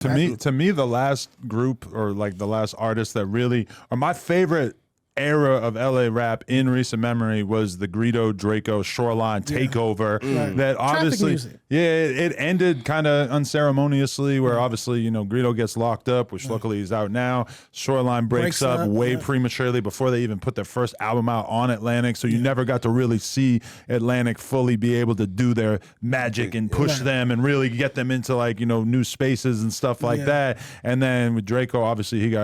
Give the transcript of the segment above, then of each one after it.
To me, the last group or like the last artist that really, or my favorite era of LA rap in recent memory was the Greedo, Draco, Shoreline takeover. That obviously, it ended kind of unceremoniously where obviously, Greedo gets locked up, which luckily he's out now. Shoreline breaks up way prematurely before they even put their first album out on Atlantic. So you never got to really see Atlantic fully be able to do their magic and push them and really get them into like, new spaces and stuff like that. And then with Draco, obviously he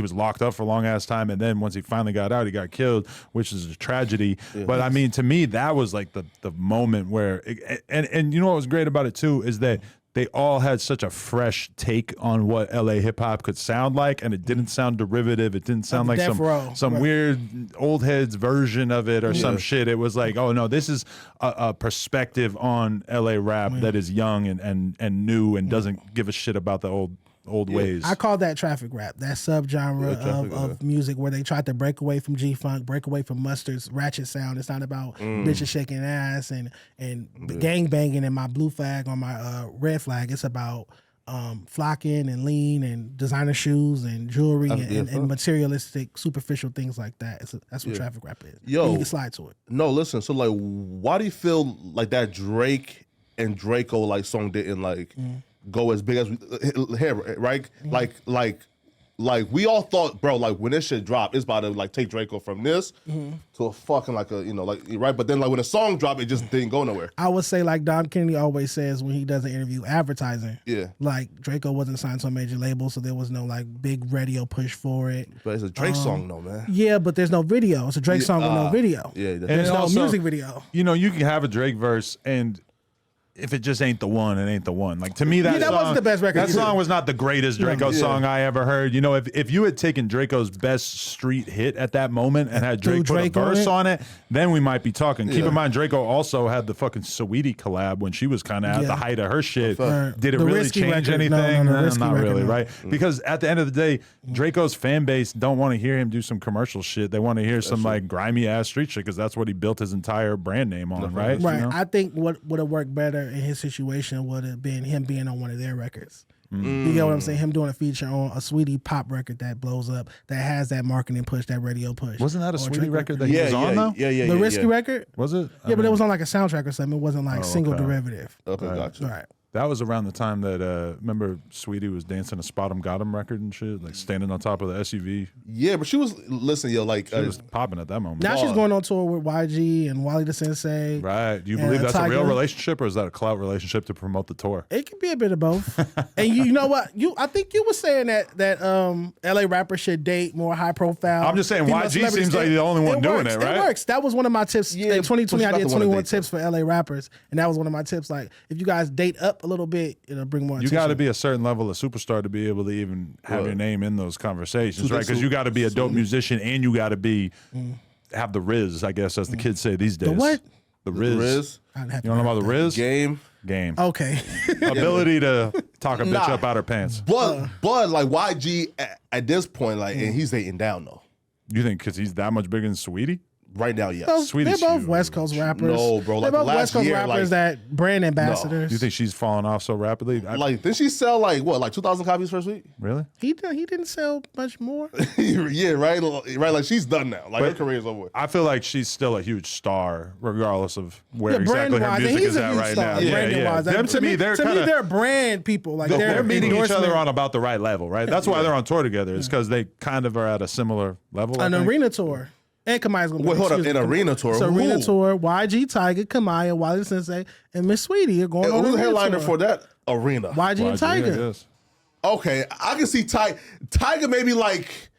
was locked up for a long ass time. And then once he finally got out, he got killed, which is a tragedy. But I mean, to me, that was like the moment where, and you know what was great about it too is that they all had such a fresh take on what LA hip hop could sound like, and it didn't sound derivative. It didn't sound like some weird old heads version of it or some shit. It was like, oh no, this is a perspective on LA rap that is young and new and doesn't give a shit about the old ways. I call that traffic rap, that subgenre of music where they tried to break away from G-Funk, break away from Mustard's ratchet sound. It's not about bitches shaking ass and gang banging and my blue flag on my red flag. It's about flocking and lean and designer shoes and jewelry and materialistic, superficial things like that. That's what traffic rap is. Yo, you can slide to it. No, listen. So like, why do you feel like that Drake and Draco like song didn't like go as big as here, right? Like we all thought, bro, like when this shit dropped, it's about to like take Draco from this to a fucking like a, right? But then like when the song dropped, it just didn't go nowhere. I would say like Don Kennedy always says when he does an interview, advertising. Yeah. Like Draco wasn't signed to a major label, so there was no like big radio push for it. But it's a Drake song though, man. Yeah, but there's no video. It's a Drake song with no video. Yeah. There's no music video. You can have a Drake verse and if it just ain't the one, it ain't the one. Like to me, that song wasn't the best record. That song was not the greatest Draco song I ever heard. If you had taken Draco's best street hit at that moment and had Drake put a verse on it, then we might be talking. Keep in mind, Draco also had the fucking Saweetie collab when she was kind of at the height of her shit. Did it really change anything? No, not really, right? Because at the end of the day, Draco's fan base don't want to hear him do some commercial shit. They want to hear some like grimy ass street shit because that's what he built his entire brand name on, right? Right. I think what would have worked better in his situation would have been him being on one of their records. You get what I'm saying? Him doing a feature on a Saweetie pop record that blows up, that has that marketing push, that radio push. Wasn't that a Saweetie record that he was on though? Yeah. The Risky record? Was it? Yeah, but it was on like a soundtrack or something. It wasn't like single derivative. Okay, gotcha. Right. That was around the time that, remember Saweetie was dancing a Spot 'em Got 'em record and shit, like standing on top of the SUV. Yeah, but she was, she was popping at that moment. Now she's going on tour with YG and Wally the Sensei. Right. Do you believe that's a real relationship or is that a clout relationship to promote the tour? It could be a bit of both. And you know what? I think you were saying that LA rappers should date more high profile. I'm just saying YG seems like the only one doing it, right? It works. That was one of my tips. In 2020, I did 21 tips for LA rappers. And that was one of my tips. Like, if you guys date up a little bit, it'll bring more attention. You got to be a certain level of superstar to be able to even have your name in those conversations, right? Because you got to be a dope musician and you got to be have the Riz, I guess, as the kids say these days. The what? The Riz. You don't know about the Riz? Game. Okay. Ability to talk a bitch up out her pants. But like YG at this point, like, and he's dating down though. You think because he's that much bigger than Saweetie? Right now, yes. They're both West Coast rappers. No, bro. They're Like both West Coast rappers that brand ambassadors. Do you think she's falling off so rapidly? Didn't she sell like 2,000 copies first week? Really? He didn't sell much more. Yeah, right. Like she's done now. Like her career's over with. I feel like she's still a huge star, regardless of where exactly her music is at right now. Yeah. Them to me, they're brand people. Like they're meeting each other on about the right level, right? That's why they're on tour together. It's because they kind of are at a similar level. An arena tour. And Kamaya's gonna be. Wait, hold up, an arena tour. It's an arena tour. YG, Tiger, Kamaya, Wally Sensei, and Miss Sweetie are going on. Who's the headliner for that arena? YG and Tiger. Okay, I can see Tiger maybe like.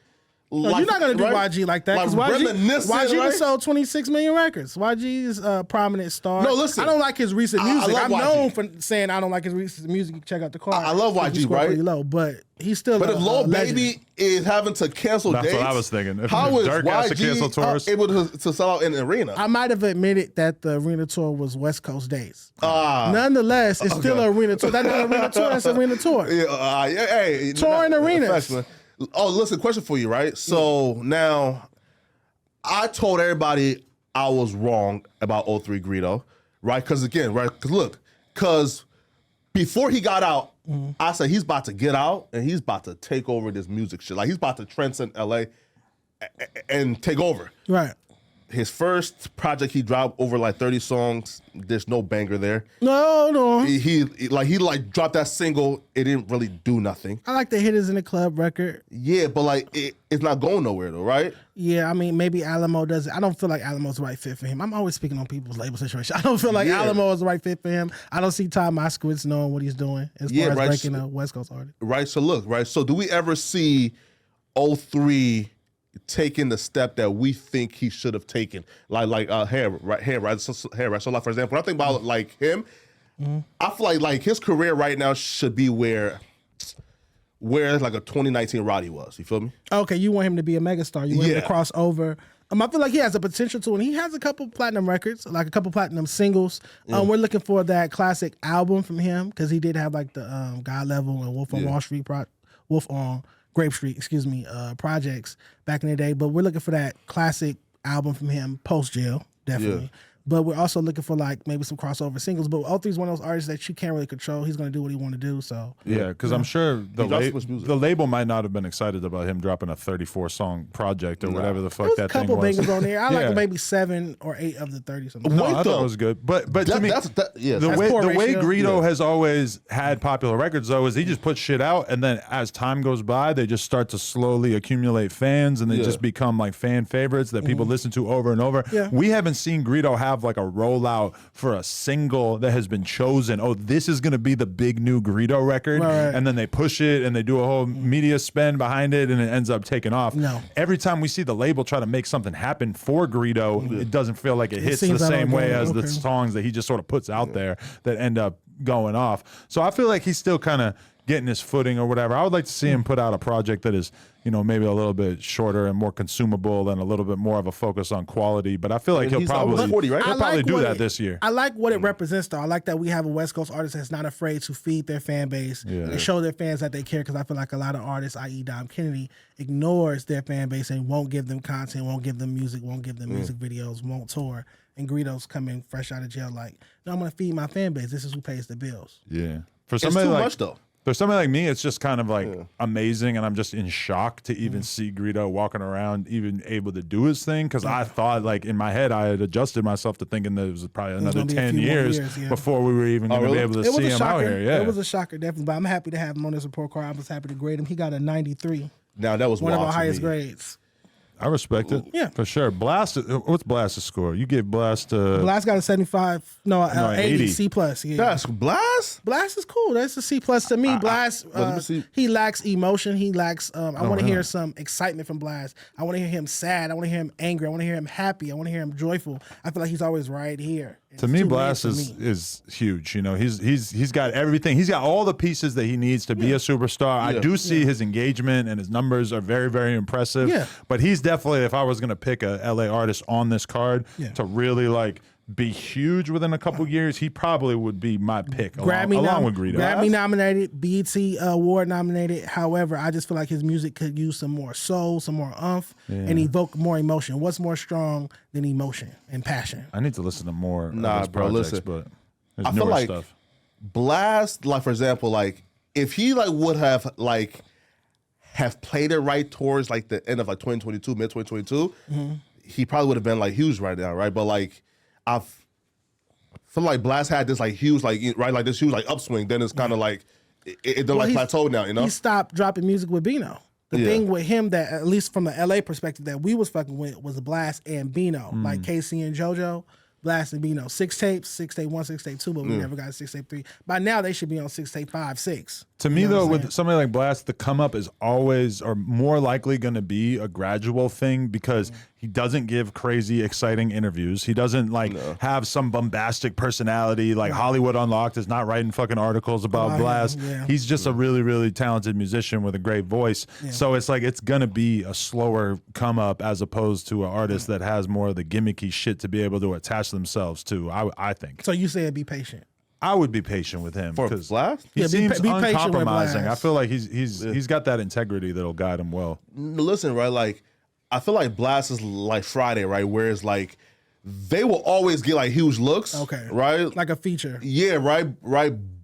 No, you're not gonna do YG like that because YG has sold 26 million records. YG is a prominent star. No, listen, I don't like his recent music. I'm YG. known for saying I don't like his recent music. Check out the car. I love YG, right? Pretty low, but he's still. But if Lil Baby is having to cancel dates, that's what I was thinking. How is Dirk has to cancel tours? able to sell out in an arena? I might have admitted that the arena tour was West Coast dates. Nonetheless, it's still an arena tour. That's not an arena tour. That's an arena tour. Hey, touring arenas. Oh, listen, question for you, right? So now, I told everybody I was wrong about 03 Greedo, right? Because again, right? Because before he got out, I said he's about to get out and he's about to take over this music shit. Like he's about to transcend LA and take over. Right. His first project, he dropped over like 30 songs. There's no banger there. No. He dropped that single. It didn't really do nothing. I like the Hitters in the Club record. Yeah, but like it's not going nowhere though, right? Yeah, I mean maybe Alamo does it. I don't feel like Alamo's the right fit for him. I'm always speaking on people's label situation. I don't feel like Alamo is the right fit for him. I don't see Ty Moskowitz knowing what he's doing as far as breaking a West Coast artist. Right. So look, right. So do we ever see 03 taking the step that we think he should have taken, like hair, right? So like for example, when I think about like him, I feel like his career right now should be where like a 2019 Roddy was. You feel me? Okay, you want him to be a megastar. You want him to cross over. I feel like he has the potential to, and he has a couple platinum records, like a couple platinum singles. We're looking for that classic album from him because he did have like the God Level and Wolf on Wall Street, Wolf on Grape Street, projects back in the day. But we're looking for that classic album from him post jail, definitely. Yeah. But we're also looking for like maybe some crossover singles. But O3 is one of those artists that you can't really control. He's going to do what he want to do. So yeah, because I'm sure the label might not have been excited about him dropping a 34-song project or whatever the fuck that thing was. There was a couple bangers on there. I like maybe 7 or 8 of the 30 something. No, I thought it was good. But to me, the way Greedo has always had popular records though is he just puts shit out, and then as time goes by, they just start to slowly accumulate fans, and they just become like fan favorites that people listen to over and over. Yeah. We haven't seen Greedo have like a rollout for a single that has been chosen. Oh, this is going to be the big new Greedo record. Right. And then they push it and they do a whole media spend behind it and it ends up taking off. No. Every time we see the label try to make something happen for Greedo, it doesn't feel like it hits the same way as the songs that he just sort of puts out there that end up going off. So I feel like he's still kind of getting his footing or whatever. I would like to see him put out a project that is, maybe a little bit shorter and more consumable and a little bit more of a focus on quality. But I feel like he'll probably 40, right? He'll probably do that this year. I like what it represents, though. I like that we have a West Coast artist that's not afraid to feed their fan base and show their fans that they care. Because I feel like a lot of artists, i.e. Dom Kennedy, ignores their fan base and won't give them content, won't give them music, won't give them music videos, won't tour. And Greedo's coming fresh out of jail like, no, I'm going to feed my fan base. This is who pays the bills. Yeah. For somebody it's too much, though. For somebody like me, it's just kind of like amazing, and I'm just in shock to even see Greedo walking around, even able to do his thing. Because I thought, like in my head, I had adjusted myself to thinking that it was probably another 10 years before we were even going to be able to see him out here. Yeah, it was a shocker, definitely. But I'm happy to have him on this report card. I was happy to grade him. He got a 93. Now that was one of our highest grades. I respect it. Yeah. For sure. Blxst, what's Blxst's score? You gave Blxst Blxst got a 75. No, 80. C+. Yeah. That's Blxst? Blxst is cool. That's a C+ to me. Blxst, he lacks emotion. He lacks, I want to hear some excitement from Blxst. I want to hear him sad. I want to hear him angry. I want to hear him happy. I want to hear him joyful. I feel like he's always right here. To me, Blxst is huge. He's got everything. He's got all the pieces that he needs to be a superstar. I do see his engagement and his numbers are very, very impressive. Yeah. But he's definitely, if I was going to pick a LA artist on this card to really like be huge within a couple years, he probably would be my pick along with Greedo. Grammy nominated, BET Award nominated. However, I just feel like his music could use some more soul, some more umph, and evoke more emotion. What's more strong than emotion and passion? I need to listen to more of his projects, but I feel like stuff. Blxst, like for example, like if he like would have played it right towards like the end of like 2022, mid 2022, he probably would have been like huge right now, right? But like I feel like Blxst had this like huge like this huge like upswing. Then it's kind of like it plateaued now. He stopped dropping music with Bino. The thing with him that, at least from the LA perspective, that we was fucking with was Blxst and Bino, like Casey and JoJo. Blxst and Bino, 6 tapes, 6 tape 1, 6 tape 2, but we never got 6 tape 3. By now they should be on 6 tape 5, 6. To me though, with somebody like Blxst, the come up is always or more likely going to be a gradual thing because he doesn't give crazy exciting interviews. He doesn't have some bombastic personality like Hollywood Unlocked is not writing fucking articles about Blxst. Yeah. He's just a really, really talented musician with a great voice. Yeah. So it's like it's going to be a slower come up as opposed to an artist that has more of the gimmicky shit to be able to attach themselves to, I think. So you said be patient. I would be patient with him for Blxst. He seems uncompromising. I feel like he's got that integrity that'll guide him well. Listen, right? Like I feel like Blxst is like Friday, right? Whereas like they will always get like huge looks, right? Like a feature. Yeah, right.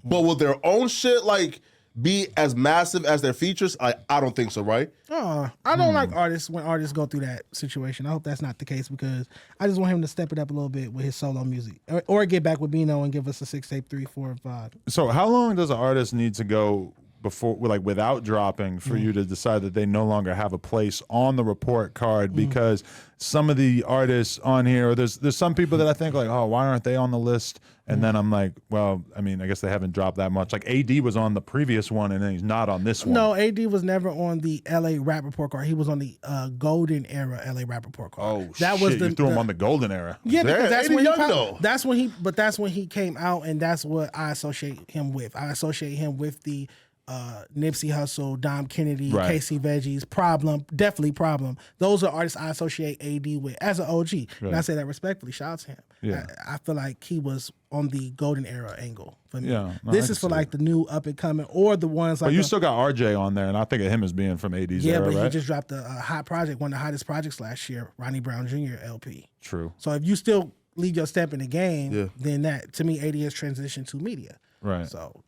But will their own shit like be as massive as their features? I don't think so, right? I don't like artists when artists go through that situation. I hope that's not the case because I just want him to step it up a little bit with his solo music, or get back with Bino and give us a 6 tape 3, 4, and 5. So how long does an artist need to go before, like, without dropping for you to decide that they no longer have a place on the report card? Because some of the artists on here, there's some people that I think like, oh, why aren't they on the list? And then I'm like, well, I mean, I guess they haven't dropped that much. Like AD was on the previous one, and then he's not on this one. No, AD was never on the LA Rap Report card. He was on the golden era LA Rap Report card. Oh, that shit, you threw him on the golden era. Yeah, because that's when that's when he came out, and that's what I associate him with. I associate him with the Nipsey Hussle, Dom Kennedy, KC Veggies, definitely Problem. Those are artists I associate AD with as an OG. And I say that respectfully. Shout out to him. Yeah. I feel like he was on the golden era angle for me. Yeah, no, this is for like the new up and coming or the ones like. But you still got RJ on there, and I think of him as being from AD's era, but right? he just dropped a hot project, one of the hottest projects last year, Ronnie Brown Jr. LP. True. So if you still leave your step in the game, then that to me AD has transitioned to media. Right. So